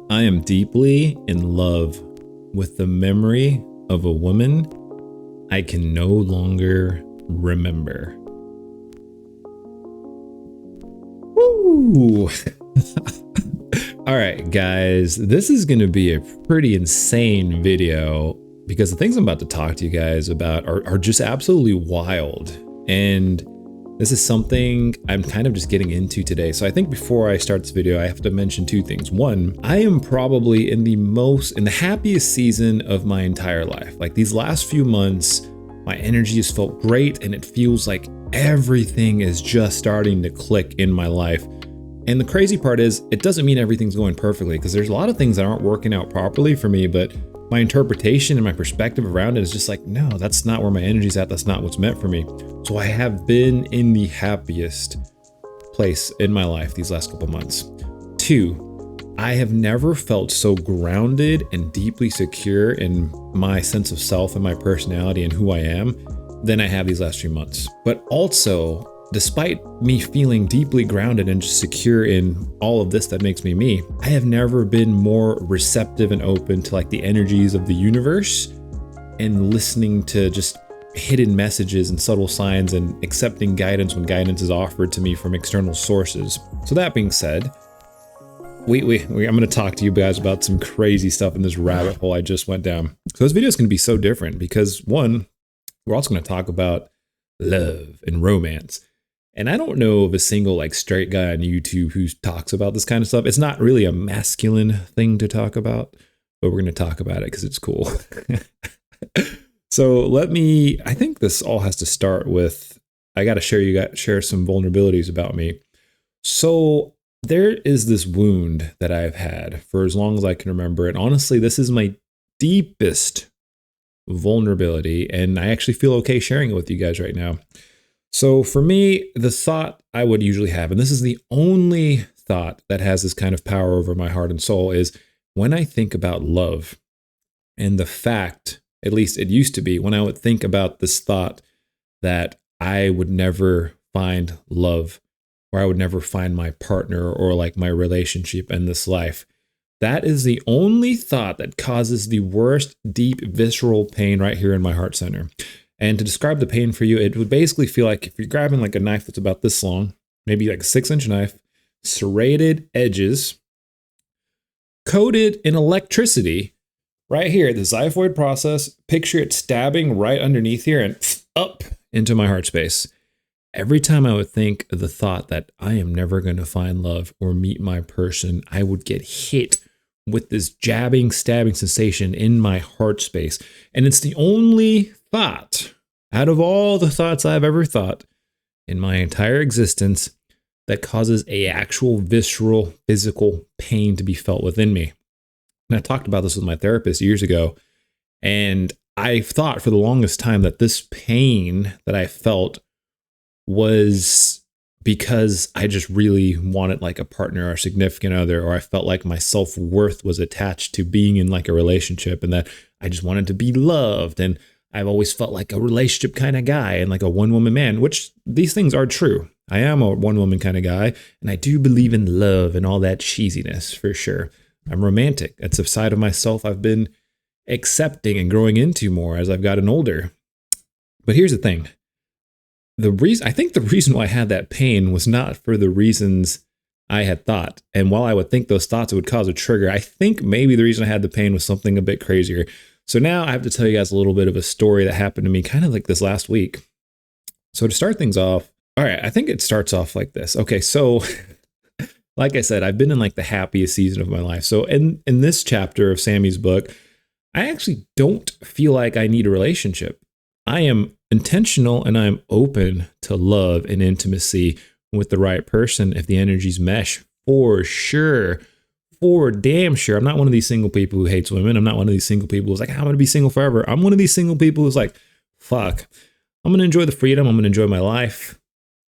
I am deeply in love with the memory of a woman I can no longer remember. Woo! All right, guys, this is going to be a pretty insane video because the things I'm about to talk to you guys about are just absolutely wild. And this is something I'm kind of just getting into today. So I think before I start this video, I have to mention two things. One, I am probably in the happiest season of my entire life. Like these last few months, my energy has felt great and it feels like everything is just starting to click in my life. And the crazy part is, it doesn't mean everything's going perfectly because there's a lot of things that aren't working out properly for me, but my interpretation and my perspective around it is just like, no, that's not where my energy's at. That's not what's meant for me. So I have been in the happiest place in my life these last couple months. Two, I have never felt so grounded and deeply secure in my sense of self and my personality and who I am than I have these last few months. But also, despite me feeling deeply grounded and just secure in all of this that makes me me, I have never been more receptive and open to like the energies of the universe and listening to just hidden messages and subtle signs and accepting guidance when guidance is offered to me from external sources. So that being said, I'm going to talk to you guys about some crazy stuff in this rabbit hole I just went down. So this video is going to be so different because one, we're also going to talk about love and romance. And I don't know of a single like straight guy on YouTube who talks about this kind of stuff. It's not really a masculine thing to talk about, but we're going to talk about it because it's cool. So I think this all has to start with, I got to share some vulnerabilities about me. So there is this wound that I've had for as long as I can remember. And honestly, this is my deepest vulnerability. And I actually feel okay sharing it with you guys right now. So for me, the thought I would usually have, and this is the only thought that has this kind of power over my heart and soul, is when I think about love and the fact, at least it used to be, when I would think about this thought that I would never find love or I would never find my partner or like my relationship in this life. That is the only thought that causes the worst, deep, visceral pain right here in my heart center. And to describe the pain for you, it would basically feel like if you're grabbing like a knife that's about this long, maybe like a 6-inch knife, serrated edges, coated in electricity, right here, the xiphoid process, picture it stabbing right underneath here and up into my heart space. Every time I would think of the thought that I am never going to find love or meet my person, I would get hit with this jabbing, stabbing sensation in my heart space. And it's the only thought out of all the thoughts I've ever thought in my entire existence that causes a actual visceral physical pain to be felt within me. And I talked about this with my therapist years ago, and I thought for the longest time that this pain that I felt was because I just really wanted like a partner or significant other, or I felt like my self-worth was attached to being in like a relationship and that I just wanted to be loved. And I've always felt like a relationship kind of guy and like a one-woman man, which these things are true. I am a one-woman kind of guy, and I do believe in love and all that cheesiness for sure. I'm romantic. That's a side of myself I've been accepting and growing into more as I've gotten older. But here's the thing. I think the reason why I had that pain was not for the reasons I had thought. And while I would think those thoughts would cause a trigger, I think maybe the reason I had the pain was something a bit crazier. So now I have to tell you guys a little bit of a story that happened to me kind of like this last week. So to start things off, all right, I think it starts off like this. Okay, so like I said, I've been in like the happiest season of my life. So in this chapter of Sammy's book, I actually don't feel like I need a relationship. I am intentional and I'm open to love and intimacy with the right person if the energies mesh, for sure. For damn sure. I'm not one of these single people who hates women. I'm not one of these single people who's like, I'm going to be single forever. I'm one of these single people who's like, fuck, I'm going to enjoy the freedom. I'm going to enjoy my life.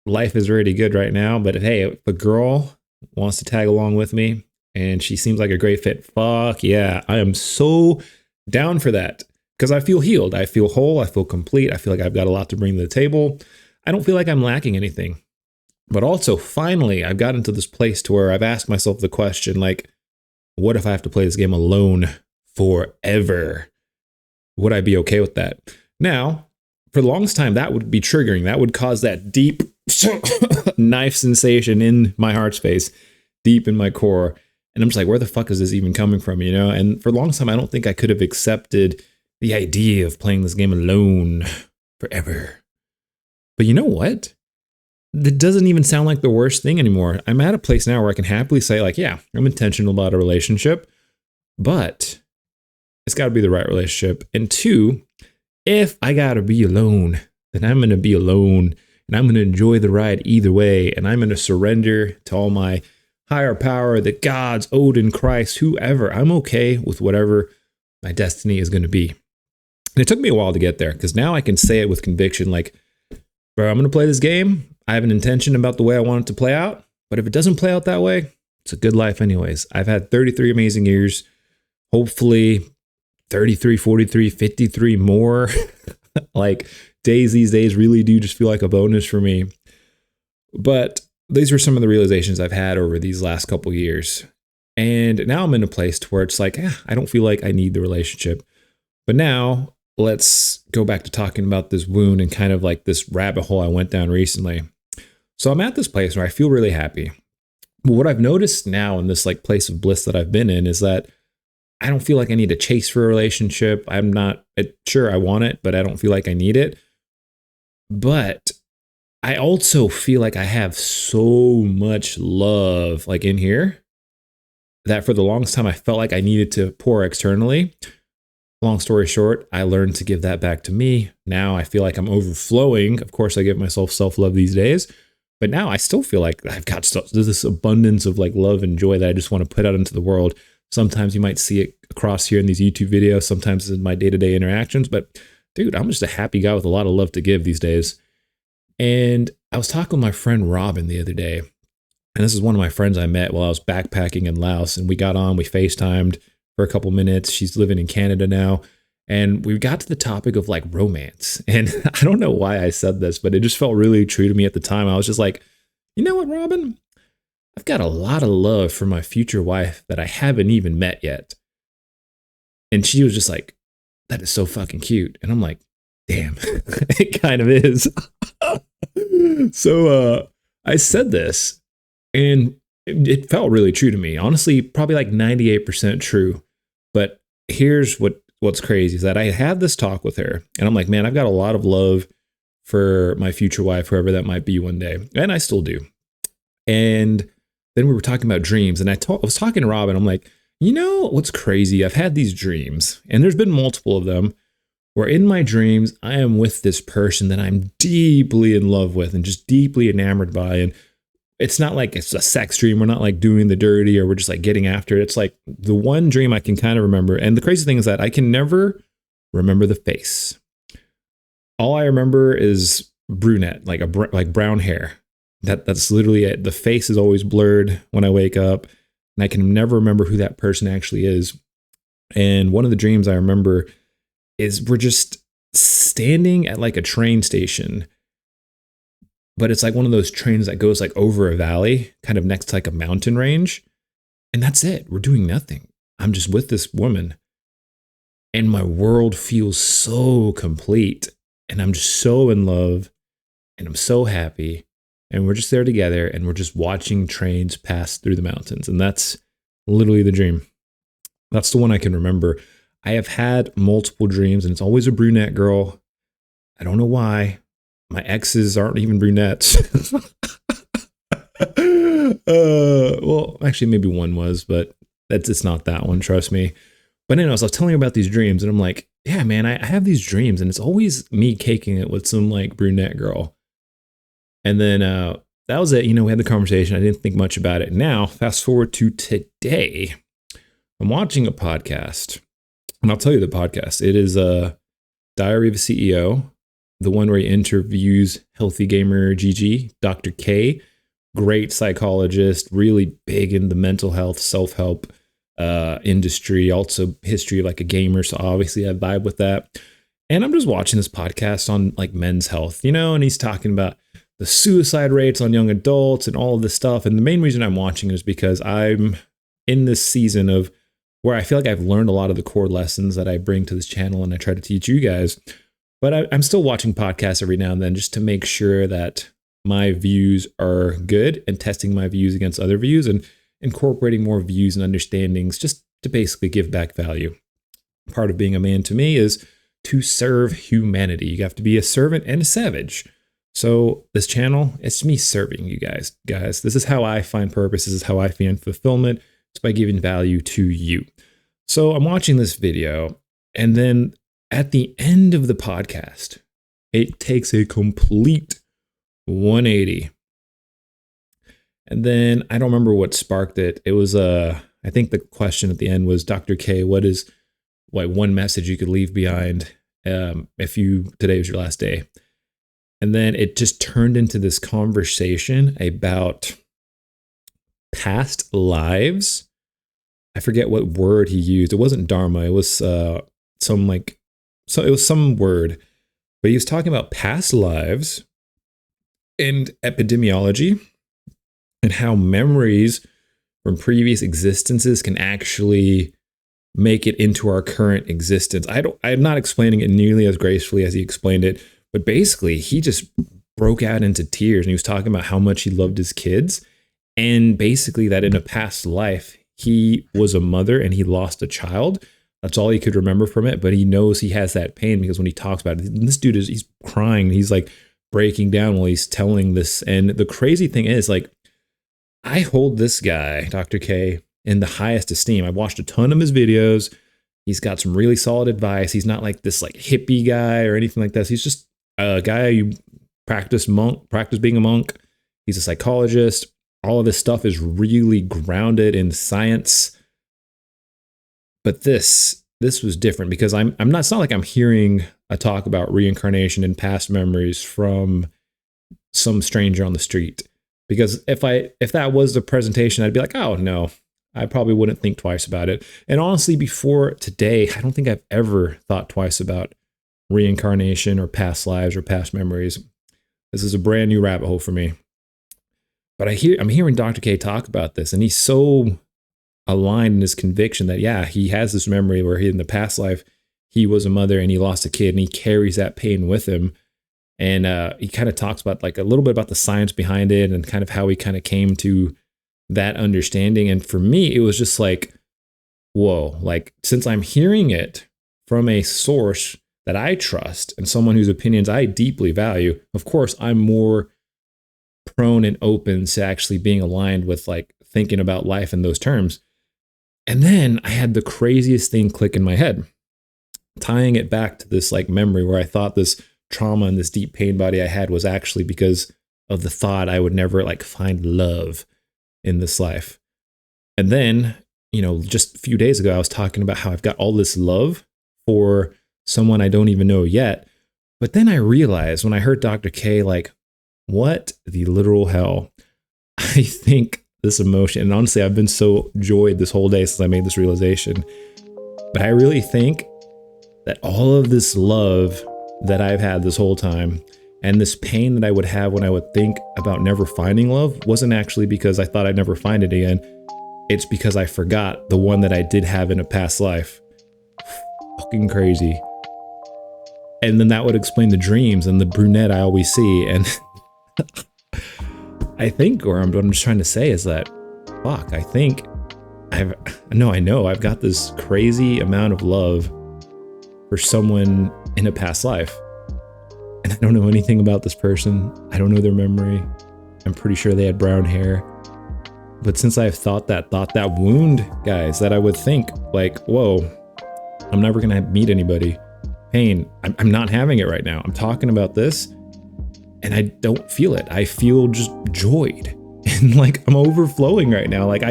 Life is already good right now. But hey, if a girl wants to tag along with me and she seems like a great fit, fuck yeah, I am so down for that. Because I feel healed. I feel whole. I feel complete. I feel like I've got a lot to bring to the table. I don't feel like I'm lacking anything. But also, finally, I've gotten to this place to where I've asked myself the question, like, What if I have to play this game alone forever? Would I be okay with that? Now, for the longest time, that would be triggering. That would cause that deep knife sensation in my heart space, deep in my core. And I'm just like, where the fuck is this even coming from, you know? And for the longest time, I don't think I could have accepted the idea of playing this game alone forever. But you know what? That doesn't even sound like the worst thing anymore. I'm at a place now where I can happily say, like, yeah, I'm intentional about a relationship, but it's got to be the right relationship. And two, if I got to be alone, then I'm going to be alone, and I'm going to enjoy the ride either way. And I'm going to surrender to all my higher power, the gods, Odin, Christ, whoever. I'm okay with whatever my destiny is going to be. And it took me a while to get there, because now I can say it with conviction, like, bro, I'm going to play this game. I have an intention about the way I want it to play out. But if it doesn't play out that way, it's a good life anyways. I've had 33 amazing years, hopefully 33, 43, 53 more. Like, days these days really do just feel like a bonus for me. But these are some of the realizations I've had over these last couple years. And now I'm in a place to where it's like, I don't feel like I need the relationship. But now let's go back to talking about this wound and kind of like this rabbit hole I went down recently. So I'm at this place where I feel really happy. But what I've noticed now in this like place of bliss that I've been in is that I don't feel like I need to chase for a relationship. I'm not sure I want it, but I don't feel like I need it. But I also feel like I have so much love like in here that for the longest time I felt like I needed to pour externally. Long story short, I learned to give that back to me. Now I feel like I'm overflowing. Of course, I give myself self-love these days, but now I still feel like I've got this abundance of like love and joy that I just want to put out into the world. Sometimes you might see it across here in these YouTube videos, sometimes in my day-to-day interactions, but dude, I'm just a happy guy with a lot of love to give these days. And I was talking with my friend Robin the other day, and this is one of my friends I met while I was backpacking in Laos, and we got on, we FaceTimed for a couple minutes. She's living in Canada now. And we got to the topic of like romance. And I don't know why I said this, but it just felt really true to me at the time. I was just like, you know what, Robin? I've got a lot of love for my future wife that I haven't even met yet. And she was just like, that is so fucking cute. And I'm like, damn, it kind of is. So I said this, and it felt really true to me. Honestly, probably like 98% true. But here's what's crazy is that I had this talk with her, and I'm like, man, I've got a lot of love for my future wife, whoever that might be one day. And I still do. And then we were talking about dreams, and I was talking to Robin. I'm like, you know what's crazy? I've had these dreams, and there's been multiple of them, where in my dreams, I am with this person that I'm deeply in love with and just deeply enamored by. And it's not like it's a sex dream. We're not like doing the dirty or we're just like getting after it. It's like the one dream I can kind of remember. And the crazy thing is that I can never remember the face. All I remember is brunette, like like brown hair. That's literally it. The face is always blurred when I wake up, and I can never remember who that person actually is. And one of the dreams I remember is we're just standing at like a train station, but it's like one of those trains that goes like over a valley, kind of next to like a mountain range. And that's it. We're doing nothing. I'm just with this woman, and my world feels so complete, and I'm just so in love, and I'm so happy. And we're just there together, and we're just watching trains pass through the mountains. And that's literally the dream. That's the one I can remember. I have had multiple dreams, and it's always a brunette girl. I don't know why. My exes aren't even brunettes. Well, actually, maybe one was, but it's not that one. Trust me. But anyways, I was telling you about these dreams, and I'm like, yeah, man, I have these dreams, and it's always me caking it with some like brunette girl. And then that was it. You know, we had the conversation. I didn't think much about it. Now, fast forward to today. I'm watching a podcast, and I'll tell you the podcast. It is Diary of a CEO, the one where he interviews Healthy Gamer GG, Dr. K, great psychologist, really big in the mental health, self-help industry, also history of like a gamer. So obviously I vibe with that. And I'm just watching this podcast on like men's health, you know, and he's talking about the suicide rates on young adults and all of this stuff. And the main reason I'm watching is because I'm in this season of where I feel like I've learned a lot of the core lessons that I bring to this channel and I try to teach you guys. But I'm still watching podcasts every now and then just to make sure that my views are good and testing my views against other views and incorporating more views and understandings just to basically give back value. Part of being a man to me is to serve humanity. You have to be a servant and a savage. So this channel, it's me serving you guys. Guys, this is how I find purpose. This is how I find fulfillment. It's by giving value to you. So I'm watching this video, and then at the end of the podcast, it takes a complete 180. And then I don't remember what sparked it. It was I think the question at the end was, Dr. K, what is one message you could leave behind if today was your last day? And then it just turned into this conversation about past lives. I forget what word he used. It wasn't dharma. It was it was some word, but he was talking about past lives and epidemiology and how memories from previous existences can actually make it into our current existence. I'm not explaining it nearly as gracefully as he explained it, but basically he just broke out into tears and he was talking about how much he loved his kids. And basically that in a past life, he was a mother and he lost a child. That's all he could remember from it. But he knows he has that pain because when he talks about it, this dude he's crying. He's like breaking down while he's telling this. And the crazy thing is, like, I hold this guy, Dr. K, in the highest esteem. I've watched a ton of his videos. He's got some really solid advice. He's not like this like hippie guy or anything like this. He's just a guy who practice being a monk. He's a psychologist. All of this stuff is really grounded in science. But this was different because I'm not, it's not like I'm hearing a talk about reincarnation and past memories from some stranger on the street. Because if that was the presentation, I'd be like, oh no, I probably wouldn't think twice about it. And honestly, before today, I don't think I've ever thought twice about reincarnation or past lives or past memories. This is a brand new rabbit hole for me. But I'm hearing Dr. K talk about this, and he's so aligned in his conviction that, yeah, he has this memory where in the past life, he was a mother and he lost a kid and he carries that pain with him. And he kind of talks about like a little bit about the science behind it and kind of how he kind of came to that understanding. And for me, it was just like, whoa, like since I'm hearing it from a source that I trust and someone whose opinions I deeply value, of course, I'm more prone and open to actually being aligned with like thinking about life in those terms. And then I had the craziest thing click in my head, tying it back to this like memory where I thought this trauma and this deep pain body I had was actually because of the thought I would never like find love in this life. And then, just a few days ago, I was talking about how I've got all this love for someone I don't even know yet. But then I realized when I heard Dr. K, like, what the literal hell? I think this emotion, and honestly, I've been so joyed this whole day since I made this realization. But I really think that all of this love that I've had this whole time and this pain that I would have when I would think about never finding love wasn't actually because I thought I'd never find it again. It's because I forgot the one that I did have in a past life. Fucking crazy. And then that would explain the dreams and the brunette I always see. And I think, or what I'm just trying to say is that, fuck, I think I know I've got this crazy amount of love for someone in a past life. And I don't know anything about this person. I don't know their memory. I'm pretty sure they had brown hair. But since I've thought that wound, guys, that I would think like, whoa, I'm never going to meet anybody. Pain, I'm not having it right now. I'm talking about this and I don't feel it. I feel just joyed and like I'm overflowing right now. Like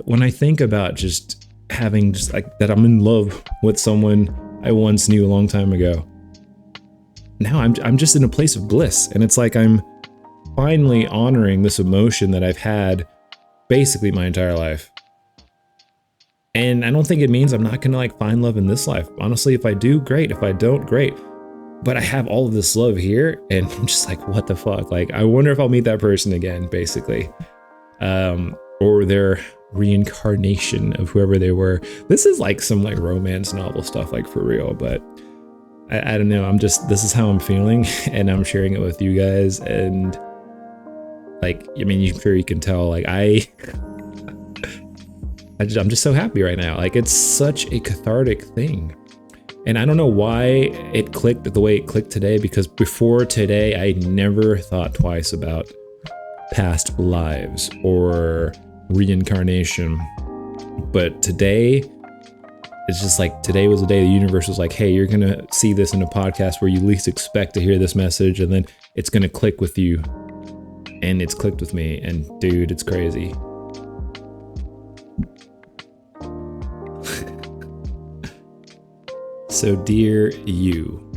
when I think about just having just like that I'm in love with someone I once knew a long time ago. Now I'm just in a place of bliss, and it's like I'm finally honoring this emotion that I've had basically my entire life. And I don't think it means I'm not gonna like find love in this life. Honestly, if I do, great. If I don't, great. But I have all of this love here, and I'm just like, what the fuck? Like, I wonder if I'll meet that person again, basically. Or they're reincarnation of whoever they were. This is like some like romance novel stuff, like for real, but I don't know. This is how I'm feeling, and I'm sharing it with you guys. And like, I mean, I'm sure you can tell, like I'm just so happy right now. Like, it's such a cathartic thing. And I don't know why it clicked the way it clicked today, because before today, I never thought twice about past lives or reincarnation. But today, it's just like, today was the day the universe was like, hey, you're going to see this in a podcast where you least expect to hear this message, and then it's going to click with you. And it's clicked with me, and dude, it's crazy. So dear you,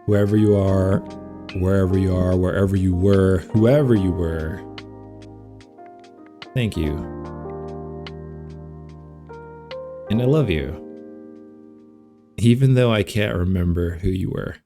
whoever you are, wherever you are, wherever you were, whoever you were, thank you. And I love you, even though I can't remember who you were.